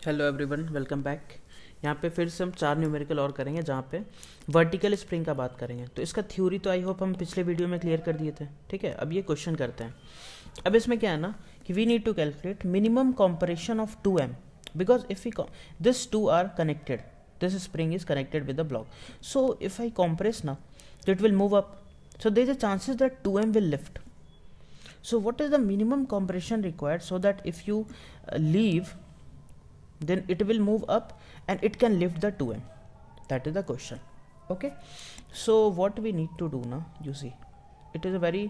Hello everyone, welcome back. यहाँ पे फिर से हम 4 न्यूमेरिकल और करेंगे जहाँ पे वर्टिकल स्प्रिंग का बात करेंगे। तो इसका थ्योरी तो आई होप हम पिछले वीडियो में क्लियर कर दिए थे। ठीक है, अब ये क्वेश्चन करते हैं। अब इसमें क्या है ना कि we need to calculate minimum compression of 2m because if we this two are connected, this spring is connected with the block. So if I compress now, it will move up. So there is a chances that 2m will lift. So what is the minimum compression required so that if you leave, then it will move up and it can lift the 2m? That is the question. Okay, so what we need to do now, you see, it is a very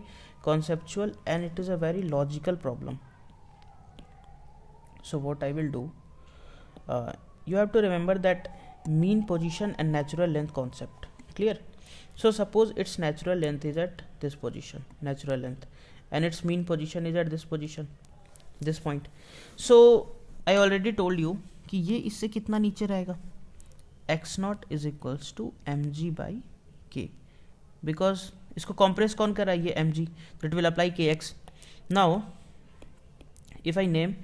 conceptual and it is a very logical problem. So what I will do, you have to remember that mean position and natural length concept. Clear? So suppose its natural length is at this position, natural length, and its mean position is at this position, this point. So I already told you कि ये इससे कितना नीचे रहेगा, x not is equals to M G by K, because इसको compress कौन कर रहा है, ये एम जी, तो it will apply K X. Now if I name,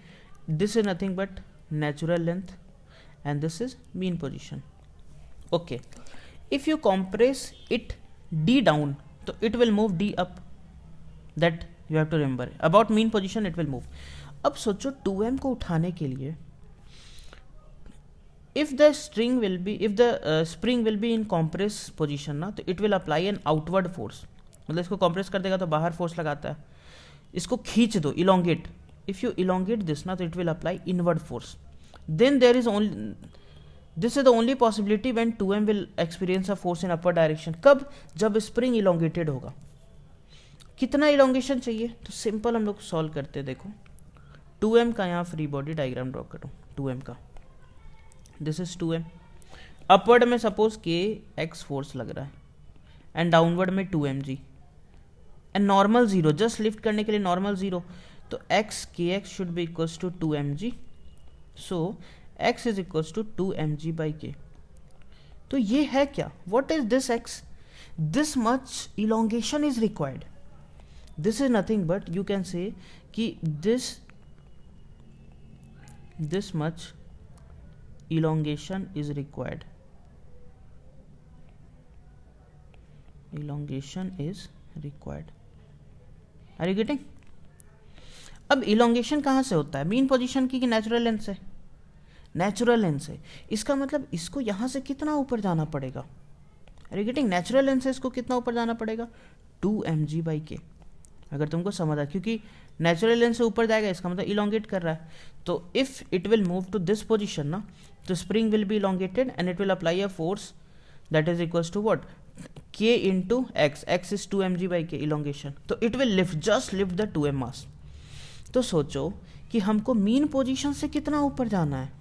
this is nothing but natural length and this is mean position. Okay, if you compress it d down, so it will move d up. That you have to remember. About mean position it will move. अब सोचो 2m को उठाने के लिए if the spring will be in compress position ना, तो it will apply an outward force. मतलब इसको compress कर देगा तो बाहर force लगाता है. इसको खींच दो, elongate. If you elongate this ना, तो it will apply inward force. Then there is only, this is the only possibility when 2m will experience a force in upward direction. कब? जब स्प्रिंग इलोंगेटेड होगा. कितना इलोंगेशन चाहिए? तो simple हम लोग सॉल्व करते हैं. देखो 2m का यहाँ फ्री बॉडी डायग्राम ड्रॉ करो. 2m का, दिस इज 2m. अपवर्ड में सपोज के एक्स फोर्स लग रहा है एंड डाउनवर्ड में 2mg and normal zero, just lift करने के लिए नॉर्मल जीरो. तो x k x should be equals to 2mg. So x is equals to 2mg by k. तो ये है क्या, what is this x? This much elongation is required. This is nothing but you can say कि this much elongation is required. Elongation is required. Are you getting? अब elongation कहाँ से होता है, मीन पोजीशन की कि नेचुरल लेंथ से? Natural length से. इसका मतलब इसको यहाँ से कितना ऊपर जाना पड़ेगा? Are you getting? Natural length से इसको कितना ऊपर जाना पड़ेगा? 2mg बाई के. अगर तुमको समझ आया, क्योंकि नेचुरल लेंथ से ऊपर जाएगा इसका मतलब इलोंगेट कर रहा है. तो if it will move to this position ना, तो spring will be elongated and it will apply a force that is equals to what, k into x. X is 2mg by k elongation. तो it will lift, just lift the 2m mass. तो सोचो कि हमको mean position से कितना ऊपर जाना है.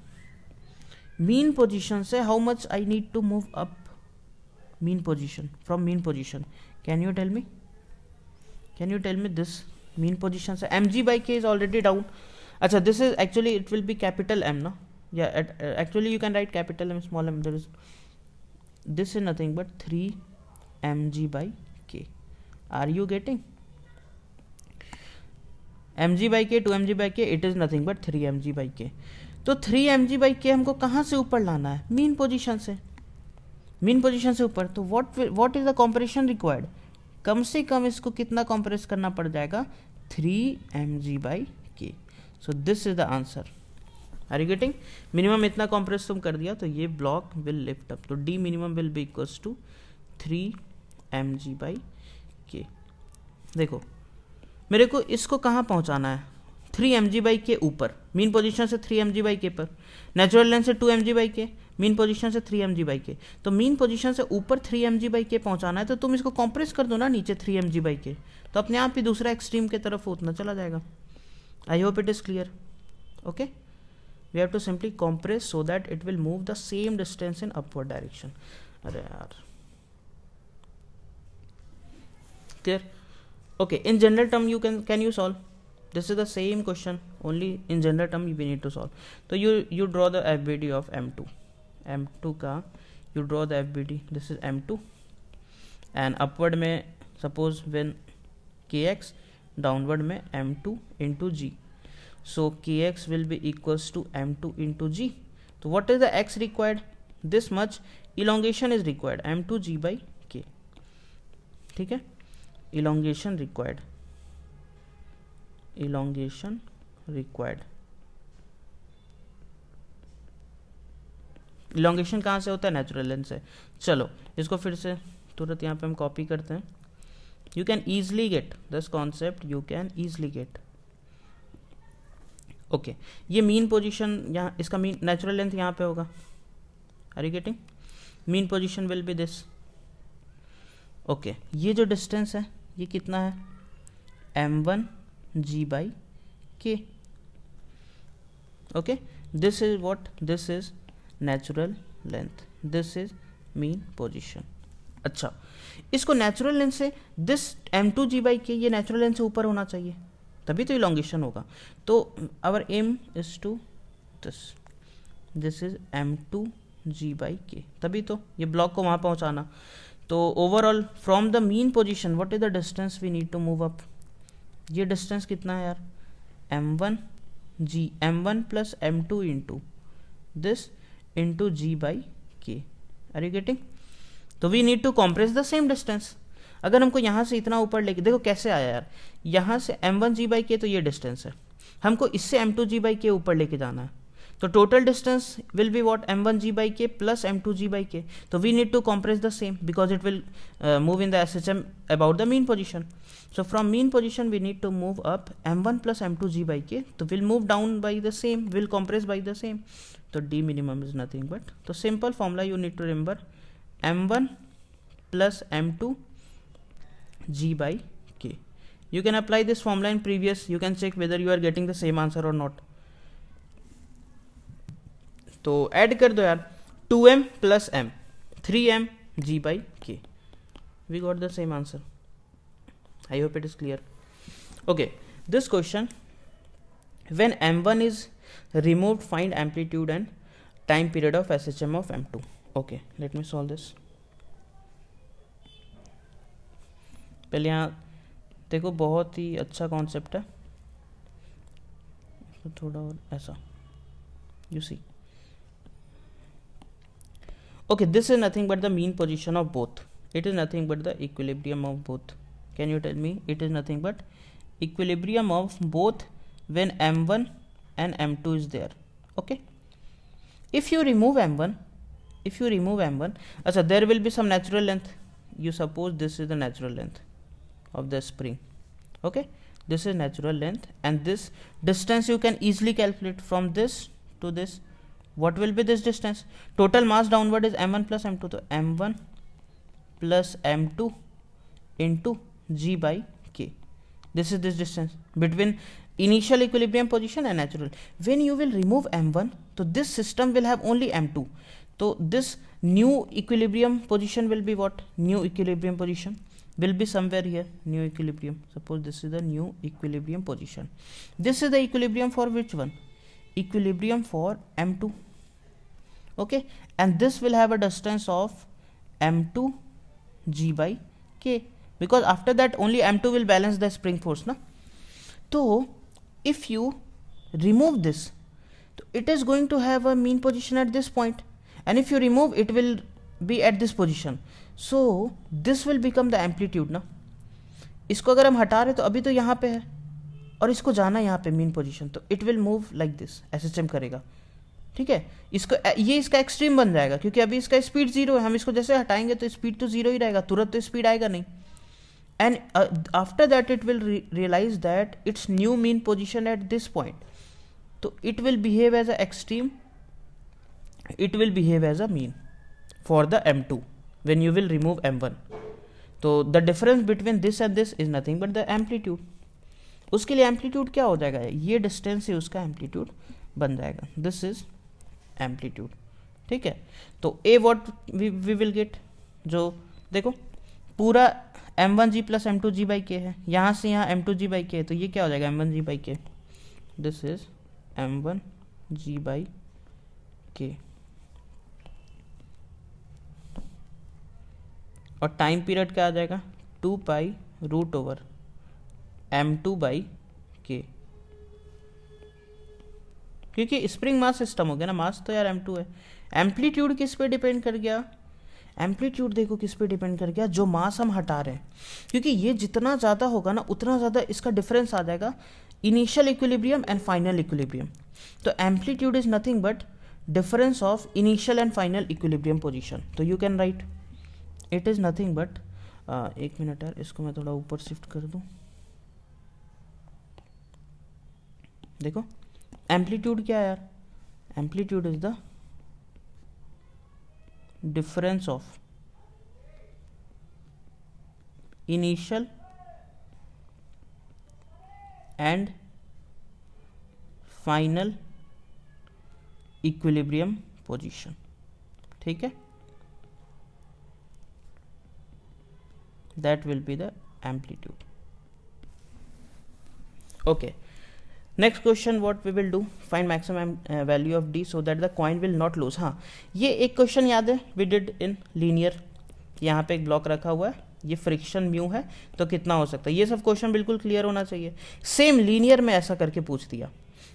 मीन पोजीशन से how much I need to move up. Mean position, from mean position, can you tell me? Can you tell me this mean position से? mg by k is already down. अच्छा, this is actually it will be capital M ना? Yeah, actually you can write capital M, small m. There is, this is nothing but 3 mg by k. Are you getting? mg by k, 2 mg by k, it is nothing but 3 mg by k. तो 3 mg by k हमको कहाँ से ऊपर लाना है? Mean position से. Mean position से ऊपर. तो what is the compression required? कम से कम इसको कितना कंप्रेस करना पड़ जाएगा? 3 mg by k. So this is the answer. Are you getting? Minimum इतना कंप्रेस तुम कर दिया तो ये ब्लॉक विल लिफ्ट अप. तो the minimum will be equals to 3 mg by k. देखो मेरे को इसको कहाँ पहुँचाना है? 3 mg बाई के ऊपर, मीन पोजीशन से 3 mg बाई के पर, नेचुरल लेंथ से 2 mg बाई के, मीन पोजीशन से 3 mg बाई के. तो मीन पोजीशन से ऊपर 3 mg बाई के पहुंचाना है, तो तुम इसको कॉम्प्रेस कर दो ना नीचे 3 mg बाई के, तो अपने आप ही दूसरा एक्सट्रीम की तरफ उतना चला जाएगा. I hope it is clear. Okay, we have to simply compress so that it will move the same distance in upward direction. अरे यार, clear? Okay, in general term you can you solve. This is the same question, only in general term we need to solve. So you draw the FBD of M2. M2 का you draw the FBD. This is M2 and upward में suppose when KX, downward में M2 into G. So kx will be equals to m2 into g. So what is the x required? This much elongation is required, m2 g by k. ठीक है, elongation required, elongation required. elongation कहाँ से होता है? Natural length से. चलो इसको फिर से तुरंत यहाँ पे हम कॉपी करते हैं. You can easily get this concept, you can easily get. Okay ये मीन पोजीशन यहाँ, इसका मीन नेचुरल लेंथ यहाँ पे होगा. Are you getting? Mean position will be this. Okay ये जो डिस्टेंस है ये कितना है? m1 g by k. Okay this is what? This is natural length, this is mean position. अच्छा इसको नेचुरल लेंथ से this m2 g by k ये नेचुरल लेंथ से ऊपर होना चाहिए, तभी तो इलॉन्गेशन होगा. तो our aim is to this is m2 g by k, तभी तो ये ब्लॉक को वहाँ पहुँचाना. तो overall from the mean position what is the distance we need to move up? ये डिस्टेंस कितना है यार? m1 g, m1 plus m2 into this into g by k. Are you getting? तो we need to compress the same distance. अगर हमको यहाँ से इतना ऊपर लेके, देखो कैसे आया यार, यहाँ से m1 g बाई k तो ये डिस्टेंस है, हमको इससे m2 g बाई k ऊपर लेके जाना है. तो total distance will be what? m1 g by k plus m2 g by k. तो we need to compress the same because it will move in the SHM about the mean position. So from mean position we need to move up m1 plus m2 g by k. So we'll move down by the same, we'll compress by the same. So d minimum is nothing but, so simple formula you need to remember, m1 plus m2 g by k. You can apply this formula in previous, you can check whether you are getting the same answer or not. तो add कर दो यार, 2m plus m, 3m g by k. We got the same answer. I hope it is clear. Okay, this question, when m1 is removed, find amplitude and time period of SHM of m2. Okay, let me solve this. पहले यहाँ देखो, बहुत ही अच्छा concept है, तो थोड़ा और ऐसा, you see. Okay, this is nothing but the mean position of both. It is nothing but the equilibrium of both. Can you tell me? It is nothing but equilibrium of both when m1 and m2 is there. Okay. If you remove m1, अच्छा, there will be some natural length. You suppose this is the natural length of the spring. Okay. This is natural length, and this distance you can easily calculate from this to this. What will be this distance? Total mass downward is m1 plus m2. So m1 plus m2 into g by k. This is this distance between initial equilibrium position and natural. When you will remove m1, so this system will have only m2. So this new equilibrium position will be what? New equilibrium position will be somewhere here. New equilibrium. Suppose this is the new equilibrium position. This is the equilibrium for which one? Equilibrium for m2. Okay, and this will have a distance of m2 g by k, because after that only m2 will balance the spring force, na? So if you remove this, it is going to have a mean position at this point, and if you remove, it will be at this position. So this will become the amplitude, ना? इसको अगर हम हटा रहे तो अभी तो यहाँ पे है और इसको जाना यहाँ पे मीन पोजीशन, तो it will move like this, SHM करेगा. ठीक है, इसको ये इसका एक्सट्रीम बन जाएगा, क्योंकि अभी इसका स्पीड 0 है. हम इसको जैसे हटाएंगे तो स्पीड तो 0 ही रहेगा, तुरंत तो स्पीड आएगा नहीं. And after that it will realise that it's new mean position at this point, तो it will behave as a extreme, it will behave as a mean for the m2 when you will remove m1. तो the difference between this and this is nothing but the amplitude. उसके लिए amplitude क्या हो जाएगा? ये distance से उसका amplitude बन जाएगा. This is amplitude. ठीक है, तो ए व्हाट वी विल गेट, जो देखो पूरा m1g प्लस m2g बाई के है, यहाँ से यहाँ m2g बाई के है, तो ये क्या हो जाएगा? m1g बाई के. दिस इज m1g बाई के. और टाइम पीरियड क्या आ जाएगा? 2 pi root over m2 by के. क्योंकि स्प्रिंग मास सिस्टम हो गया ना, मास तो यार m2 है। एम्पलीट्यूड किस पे डिपेंड कर गया, एम्पलीट्यूड देखो किस पे डिपेंड कर गया, जो मास हम हटा रहे हैं, क्योंकि ये जितना ज़्यादा होगा ना उतना ज़्यादा इसका डिफरेंस आ जाएगा initial equilibrium and final equilibrium. तो amplitude is nothing but difference of initial and final equilibrium position. तो you can write it is nothing but, एक मिनट यार, इसको मैं थोड़ा ऊपर शिफ्ट कर दूँ। देखो एम्पलीट्यूड क्या है यार, amplitude is the difference of initial and final equilibrium position, ठीक है, that will be the amplitude. Okay, next question, what we will do, find maximum value of d so that the coin will not lose। हाँ, ये एक question याद है, we did in linear, यहाँ पे एक ब्लॉक रखा हुआ है, ये फ्रिक्शन म्यू है तो कितना हो सकता है, ये सब क्वेश्चन बिल्कुल क्लियर होना चाहिए। सेम लीनियर में ऐसा करके पूछ दिया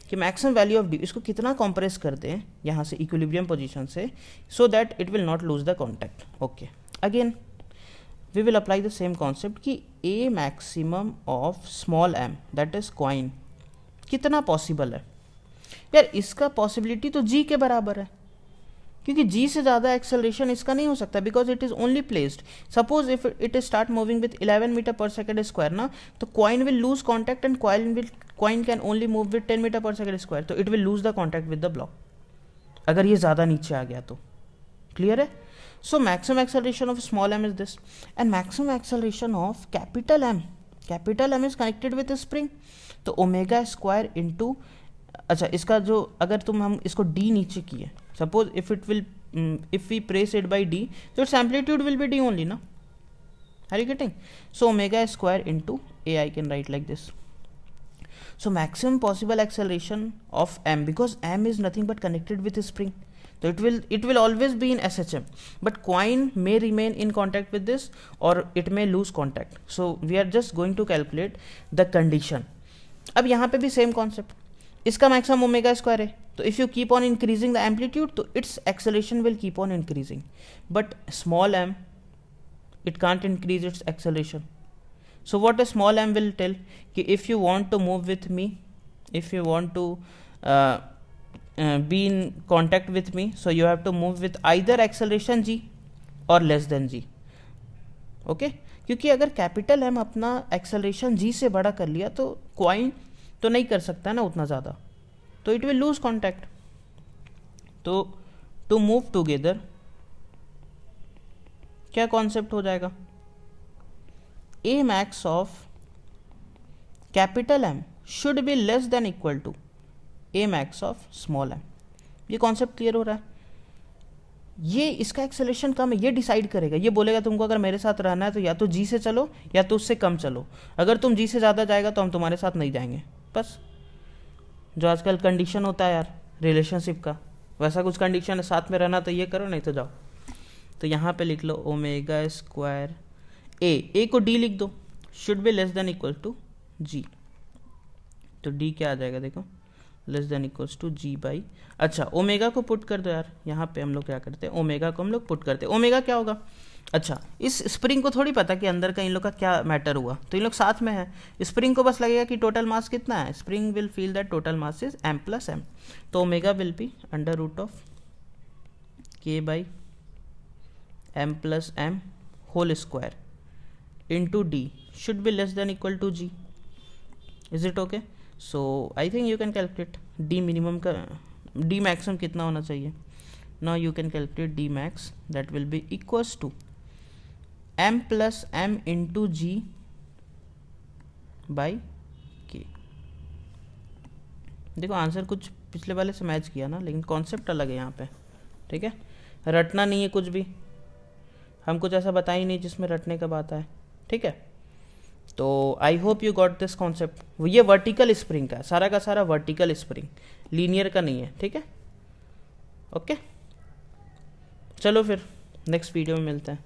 कि मैक्सिमम वैल्यू ऑफ डी, इसको कितना कॉम्प्रेस करते हैं यहाँ से इक्विलिब्रियम पोजीशन से, so that it will not lose the contact. Okay, again we will apply the same concept कि a maximum of small M that is coin कितना possible है यार, इसका पॉसिबिलिटी तो जी के बराबर है, क्योंकि जी से ज़्यादा एक्सेलरेशन इसका नहीं हो सकता, because it is only placed. Suppose if it is start moving with 11 meter per second square ना, तो coin will lose contact and coin can only move with 10 meter per second square, तो it will lose the contact with the block अगर ये ज़्यादा नीचे आ गया तो। क्लियर है? So maximum acceleration of small m is this and maximum acceleration of capital M is connected with spring, तो ओमेगा स्क्वायर इंटू, अच्छा इसका जो अगर हम इसको डी नीचे किए, suppose if we press it by d, तो its amplitude will be d only ना, are you getting? So omega square into a, I can write like this. So maximum possible acceleration of m, because m is nothing but connected with spring, so it will always be in SHM, but coin may remain in contact with this or it may lose contact, so we are just going to calculate the condition। अब यहाँ पे भी same concept, इसका maximum omega square है, तो if you keep on increasing the amplitude तो its acceleration will keep on increasing, but small m it can't increase its acceleration. So what a small m will tell कि if you want to move with me, if you want to be in contact with me, so you have to move with either acceleration g or less than g। Okay, क्योंकि अगर capital M अपना acceleration जी से बड़ा कर लिया तो coin तो नहीं कर सकता ना उतना ज़्यादा, तो इट विल लूज कॉन्टैक्ट। तो टू मूव टुगेदर क्या कॉन्सेप्ट हो जाएगा, a max of capital m should be less than equal to a max of small m. ये कॉन्सेप्ट क्लियर हो रहा है? ये इसका एक्सेलरेशन कम है, ये डिसाइड करेगा, ये बोलेगा तुमको अगर मेरे साथ रहना है तो या तो जी से चलो या तो उससे कम चलो, अगर तुम जी से ज़्यादा जाएगा तो हम तुम्हारे साथ नहीं जाएंगे। बस जो आजकल कंडीशन होता है यार रिलेशनशिप का, वैसा कुछ कंडीशन है, साथ में रहना तो ये करो नहीं तो जाओ। तो यहाँ पे लिख लो ओमेगा स्क्वायर ए को डी लिख दो, should be less than equal to g, तो डी क्या आ जाएगा देखो, less than equals to g by, अच्छा ओमेगा को पुट कर दो यार, यहाँ पे हम लोग क्या करते हैं ओमेगा को हम लोग पुट करते हैं, ओमेगा क्या होगा, अच्छा इस स्प्रिंग को थोड़ी पता कि अंदर का इन लोग का क्या मैटर हुआ, तो इन लोग साथ में है, स्प्रिंग को बस लगेगा कि टोटल मास कितना है, spring will feel that total mass is m plus m, तो omega will be under root of k by m plus m whole square into d should be less than equal to g. Is it okay? So I think you can calculate d minimum का, d maximum कितना होना चाहिए। Now you can calculate d max, that will be equals to m plus m into ji by k. देखो answer कुछ पिछले वाले से match किया ना, लेकिन कॉन्सेप्ट अलग है यहाँ पे, ठीक है, रटना नहीं है कुछ भी, हम कुछ ऐसा बता ही नहीं जिसमें रटने का बात है, ठीक है। तो I hope you got this concept. ये वर्टिकल स्प्रिंग का है, सारा का सारा वर्टिकल स्प्रिंग, लीनियर का नहीं है, ठीक है, ओके। चलो फिर नेक्स्ट वीडियो में मिलते हैं।